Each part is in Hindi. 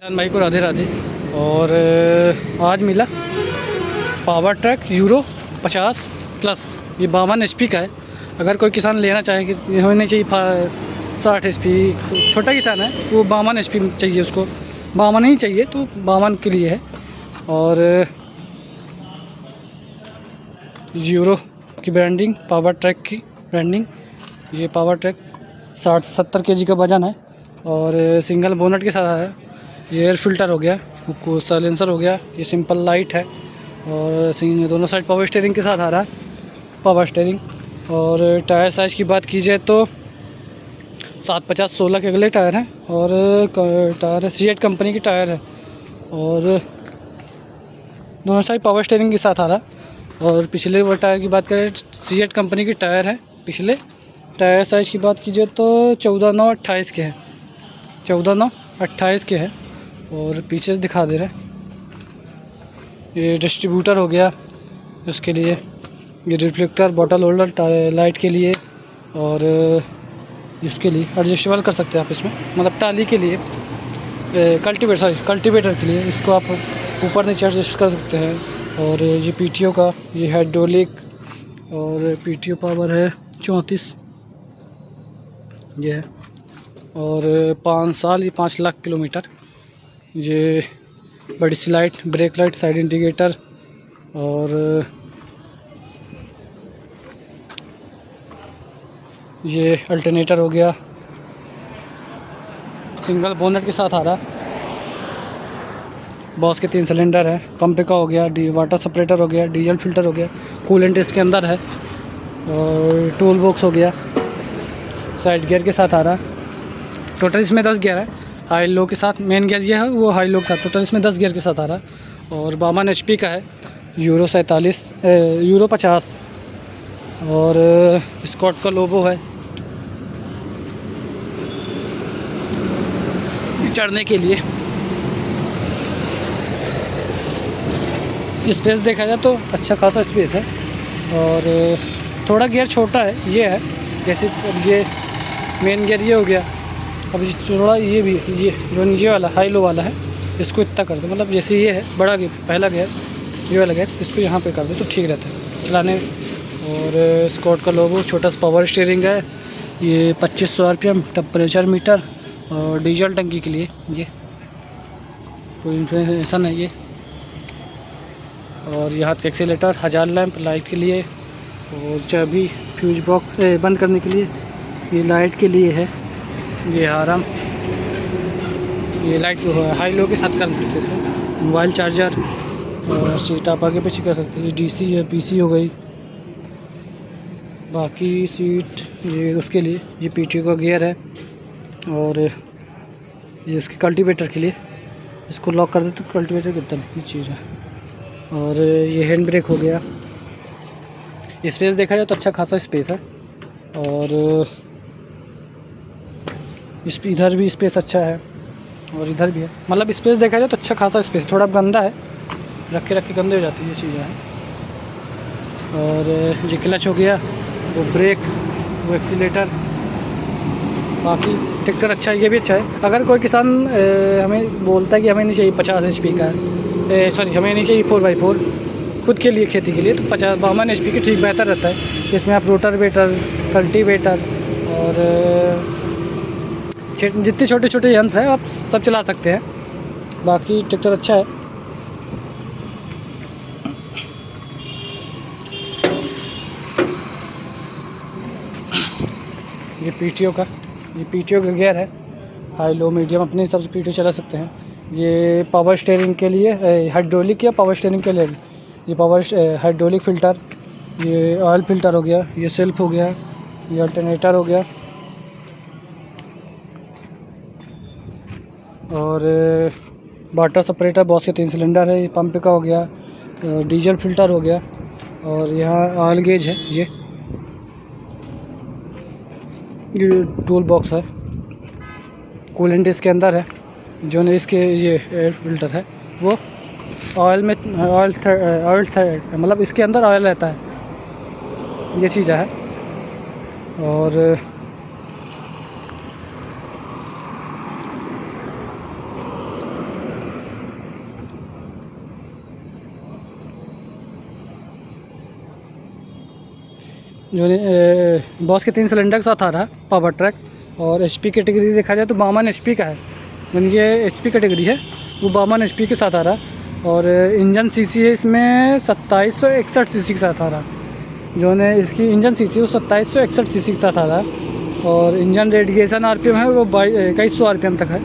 किसान भाई को राधे राधे। और आज मिला पावर ट्रैक यूरो 50 प्लस। ये 52 HP का है। अगर कोई किसान लेना चाहे कि होनी चाहिए 60 HP, छोटा किसान है वो 52 HP चाहिए, उसको 52 ही चाहिए तो 52 के लिए है। और यूरो की ब्रांडिंग, पावर ट्रैक की ब्रांडिंग। ये पावर ट्रैक 60-70 kg का वजन है और सिंगल बोनट के साथ है। ये एयर फिल्टर हो गया, को साइलेंसर हो गया, ये सिंपल लाइट है और दोनों साइड पावर स्टीयरिंग के साथ आ रहा है, पावर स्टीयरिंग। और टायर साइज़ की बात की जाए तो 750-16 के अगले टायर हैं और टायर सीएट कंपनी की टायर है और दोनों साइड पावर स्टीयरिंग के साथ आ रहा है। और पिछले वो टायर की बात करें, सीएट कंपनी की टायर है पिछले। टायर साइज़ की बात कीजिए तो 14/9/28 के हैं, 14/9/28 के हैं। और पीछे दिखा दे रहे हैं, ये डिस्ट्रीब्यूटर हो गया उसके लिए, ये रिफ्लेक्टर, बॉटल होल्डर लाइट के लिए, और इसके लिए एडजस्टेबल कर सकते हैं आप इसमें, मतलब टाली के लिए, कल्टीवेटर के लिए इसको आप ऊपर नीचे एडजस्ट कर सकते हैं। और ये पीटीओ का, ये हाइड्रोलिक, और पीटीओ पावर है 34 ये है। और 5 साल, ये 5 लाख किलोमीटर। ये बड़ी सी light, brake light, side indicator, और ये अल्टरनेटर हो गया, सिंगल बोनट के साथ आ रहा। बॉस के 3 सिलेंडर है, पंप का हो गया, वाटर सेपरेटर हो गया, डीजल फिल्टर हो गया, कूलेंट इसके अंदर है, और टूल बॉक्स हो गया, साइड गियर के साथ आ रहा। टोटल इसमें 10 गियर है, हाई लो के साथ। मेन गियर ये है, वो हाई लो के साथ, टोटल इसमें 10 गियर के साथ आ रहा। और 52 HP का है, यूरो 50। और स्कॉट का लोगो है चढ़ने के लिए। स्पेस देखा जाए तो अच्छा खासा स्पेस है, और थोड़ा गियर छोटा है, ये है जैसे। अब ये मेन गियर ये हो गया, अब थोड़ा ये भी, ये जो ये वाला हाई लो वाला है, इसको इतना कर दो, मतलब जैसे ये है बड़ा गियर, पहला गियर ये वाला गियर, इसको यहाँ पे कर दो तो ठीक रहता है चलाने में। और स्कॉट का लोगो, छोटा सा पावर स्टीयरिंग है, ये 2500 RPM टेम्परेचर मीटर, और डीजल टंकी के लिए ये कोई इन्फॉर्मेशन है ये। और यहाँ पे एक्सीलेटर, 1000 लैंप लाइट के लिए, और चाबी फ्यूज बॉक्स बंद करने के लिए, ये लाइट के लिए है, ये आराम, ये लाइट हाई लो के साथ कर सकते हैं इसमें। मोबाइल चार्जर, और सीट आप आगे पीछे कर सकते हैं। ये DC है, PC हो गई। बाकी सीट ये उसके लिए, ये PTO का गियर है, और ये उसके कल्टीवेटर के लिए, इसको लॉक कर दे तो कल्टीवेटर कितना ये चीज़ है। और ये हैंड ब्रेक हो गया। स्पेस देखा जाए तो अच्छा खासा स्पेस है, और इधर भी स्पेस अच्छा है, और इधर भी है, मतलब स्पेस देखा जाए तो अच्छा खासा स्पेस। थोड़ा गंदा है, रख के गंदे हो जाती है ये चीज़ें हैं। और ये क्लच हो गया, वो ब्रेक, वो एक्सीलेटर। बाकी ट्रैक्टर अच्छा है, ये भी अच्छा है। अगर कोई किसान हमें बोलता है कि हमें नहीं चाहिए 50 HP का, सॉरी हमें नहीं चाहिए 4x4 खुद के लिए, खेती के लिए, तो 52 HP की ठीक बेहतर रहता है। इसमें आप रोटावेटर, कल्टीवेटर, और जितने छोटे छोटे यंत्र हैं आप सब चला सकते हैं। बाकी ट्रैक्टर अच्छा है। ये PTO का, ये PTO का गियर है, हाई लो मीडियम अपने हिसाब से PTO चला सकते हैं। ये पावर स्टीयरिंग के लिए, हाइड्रोलिक या पावर स्टीयरिंग के लिए, ये हाइड्रोलिक फ़िल्टर, ये ऑयल फ़िल्टर हो गया, ये सेल्फ हो गया, ये अल्टरनेटर हो गया, और वाटर सेपरेटर, बॉस के 3 सिलेंडर है, ये पंप का हो गया, डीजल फ़िल्टर हो गया, और यहाँ ऑयल गेज है, ये टूल बॉक्स है, कूलेंट इसके अंदर है, जो नहीं इसके ये एयर फिल्टर है, वो ऑयल में ऑयल मतलब इसके अंदर ऑयल रहता है, ये चीज़ है। और जो बॉस के 3 सिलेंडर के साथ आ रहा है पावर ट्रैक। और HP कैटेगरी देखा जाए तो 52 HP का है। यानी ये HP कैटेगरी है, वो 52 HP के साथ आ रहा है। और इंजन CC है इसमें 2761 CC के साथ आ रहा है। जो है इसकी इंजन CC वो 2761 CC के साथ आ रहा है। और इंजन रेडिएशन RPM है वो 2100 RPM तक है।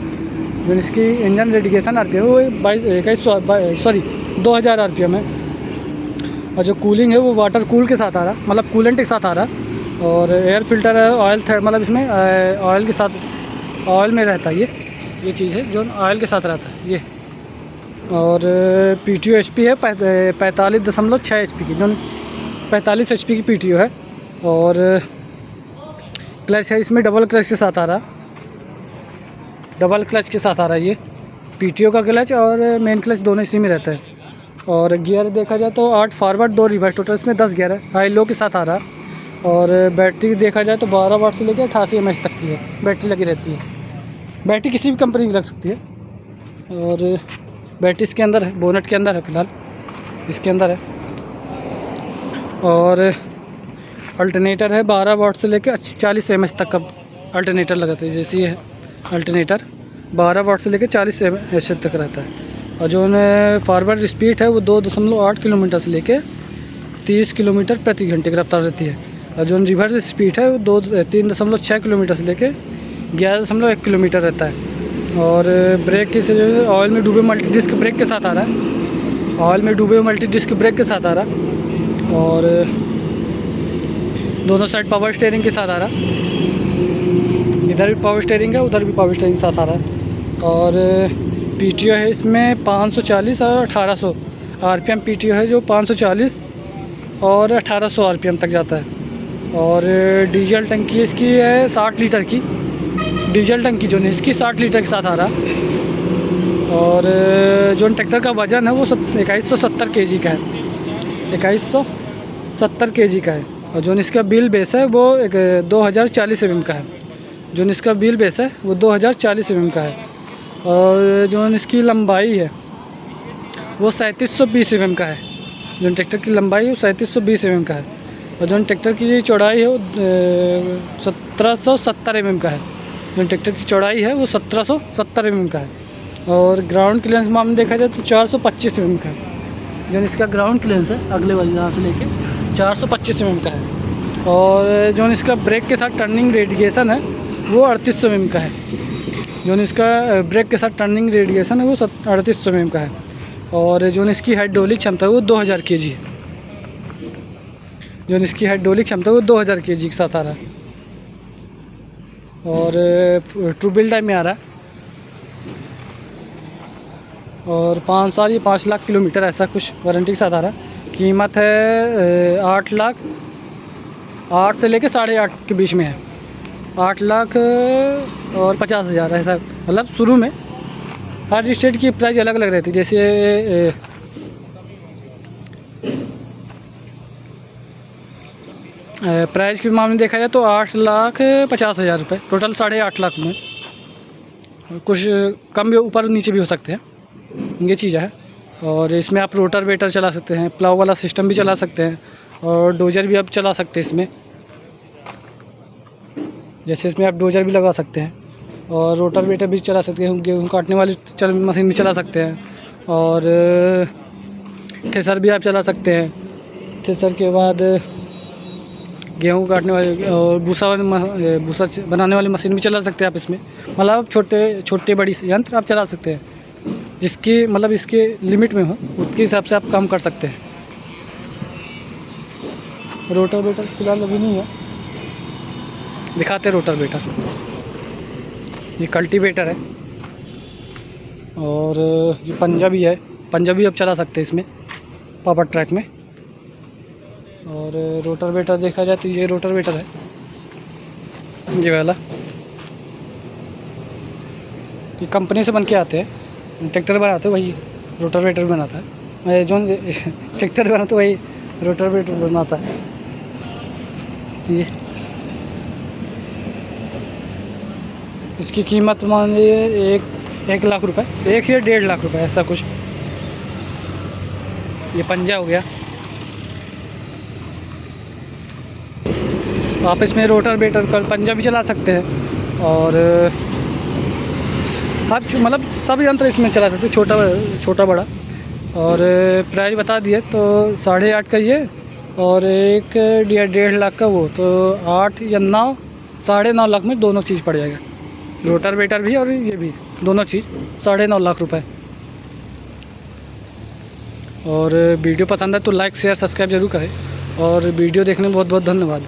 जो इसकी इंजन रेडिएशन RPM है वो 2000 RPM है। और जो कूलिंग है वो वाटर कूल के साथ आ रहा है, मतलब कूलेंट के साथ आ रहा है। और एयर फिल्टर है ऑयल मतलब इसमें ऑयल के साथ, ऑयल में रहता है ये चीज़ है जो ऑयल के साथ रहता है ये। और PTO HP है 45.6 HP की, जो 45 HP की PTO है। और क्लच है इसमें डबल क्लच के साथ आ रहा है, डबल क्लच के साथ आ रहा है ये PTO का क्लच और मेन क्लच दोनों इसी में रहता है। और गियर देखा जाए तो 8 फॉरवर्ड 2 रिवर्स, टोटल इसमें 10 गियर है, हाई लो के साथ आ रहा है। और बैटरी देखा जाए तो 12 वाट से लेकर 88 mAh तक की है बैटरी लगी रहती है। बैटरी किसी भी कंपनी की लग सकती है। और बैटरी इसके अंदर है, बोनट के अंदर है, फ़िलहाल इसके अंदर है। और अल्टरनेटर है 12 वाट से लेकर 40 mAh तक का अल्टरनेटर लगाते हैं। जैसे ये है अल्टरनेटर 12 वाट से लेकर 40 mAh तक रहता है। और जो फॉरवर्ड स्पीड है वो 2.8 किलोमीटर से लेकर 30 किलोमीटर प्रति घंटे की रफ्तार रहती है। और जो रिवर्स स्पीड है वो 3.6 किलोमीटर से लेकर 11.1 किलोमीटर रहता है। और ब्रेक के से जो है ऑयल में डूबे मल्टी डिस्क ब्रेक के साथ आ रहा है, ऑयल में डूबे मल्टी डिस्क ब्रेक के साथ आ रहा है। और दोनों साइड पावर स्टीयरिंग के साथ आ रहा है, इधर भी पावर स्टीयरिंग है उधर भी पावर स्टीयरिंग के साथ आ रहा है। और PTO है इसमें 540 और 1800 RPM PTO है, जो 540 और 1800 RPM तक जाता है। और डीजल टंकी इसकी है 60 लीटर की, डीजल टंकी जो है इसकी 60 लीटर के साथ आ रहा है। और जो ट्रैक्टर का वज़न है वो 2170 kg का है, 2170 kg का है। और जो इसका व्हील बेस है वो 2040 mm का है, जो इसका व्हील बेस है वो 2040 mm का है। और जो इसकी लंबाई है वो 3720 mm का है, जो ट्रैक्टर की लंबाई है वो 3720 mm का है। और जो ट्रैक्टर की चौड़ाई है वो 1770 mm का है, जो ट्रैक्टर की चौड़ाई है वो 1770 mm का है। और ग्राउंड क्लियरेंस मामले देखा जाए तो 425 mm का है, जो इसका ग्राउंड क्लियरेंस है अगले वाले यहाँ से लेके 425 mm का है। और जो इसका ब्रेक के साथ टर्निंग रेडिएशन है वो 3800 mm का है, जो इसका ब्रेक के साथ टर्निंग रेडिएशन है वो 3800 mm का है। और जो इसकी हाइड्रोलिक क्षमता है वो 2000 kg है, जो इसकी हाइड्रोलिक क्षमता है वो 2000 kg के साथ आ रहा है। और ट्रू बिल्ड टाइम में आ रहा है। और 5 साल या 5 लाख किलोमीटर ऐसा कुछ वारंटी के साथ आ रहा है। कीमत है 8 लाख, 8 से लेकर 8.5 के बीच में है, 8 लाख और 50,000 ऐसा, मतलब शुरू में हर स्टेट की प्राइस अलग अलग रहती है। जैसे प्राइस के मामले में देखा जाए तो 8,50,000 रुपये, टोटल 8.5 लाख में। कुछ कम भी ऊपर नीचे भी हो सकते हैं, ये चीज़ है। और इसमें आप रोटर वेटर चला सकते हैं, प्लाव वाला सिस्टम भी चला सकते हैं, और डोजर भी आप चला सकते हैं इसमें। जैसे इसमें आप डोजर भी लगा सकते हैं और रोटर वेटर भी चला सकते हैं, गेहूँ काटने वाली मशीन भी चला सकते हैं। और थ्रेसर भी आप चला सकते हैं। थ्रेसर के बाद गेहूँ काटने वाली और भूसा बनाने वाली मशीन भी चला सकते हैं आप इसमें। मतलब छोटे बड़ी यंत्र आप चला सकते हैं, जिसकी मतलब इसके लिमिट में हो उसके हिसाब से आप काम कर सकते हैं। रोटर वेटर फिलहाल अभी नहीं है, दिखाते रोटर वेटर। ये कल्टीवेटर है और ये पंजाबी है, पंजाबी अब चला सकते हैं इसमें पावर ट्रैक में। और रोटर वेटर देखा जाए तो ये रोटर वेटर है, ये वाला ये कंपनी से बन के आते हैं। ट्रैक्टर बनाते वही रोटर वेटर बनाता है, जो ट्रैक्टर बनाते वही रोटर वेटर बनाता है। ये इसकी कीमत मान लीजिए 1 लाख रुपए, 1 या 1.5 लाख रुपए ऐसा कुछ। ये पंजा हो गया। आप इसमें रोटर वेटर पंजा भी चला सकते हैं और आप मतलब सब यंत्र इसमें चला सकते हो, छोटा बड़ा। और प्राइस बता दिए तो 8.5 का ये और एक 1.5 लाख का वो, तो 8 या 9, 9.5 लाख में दोनों चीज़ पड़ जाएगा, रोटर वेटर भी और ये भी, दोनों चीज़ 9.5 लाख रुपए। और वीडियो पसंद है तो लाइक शेयर सब्सक्राइब जरूर करें और वीडियो देखने में बहुत बहुत धन्यवाद।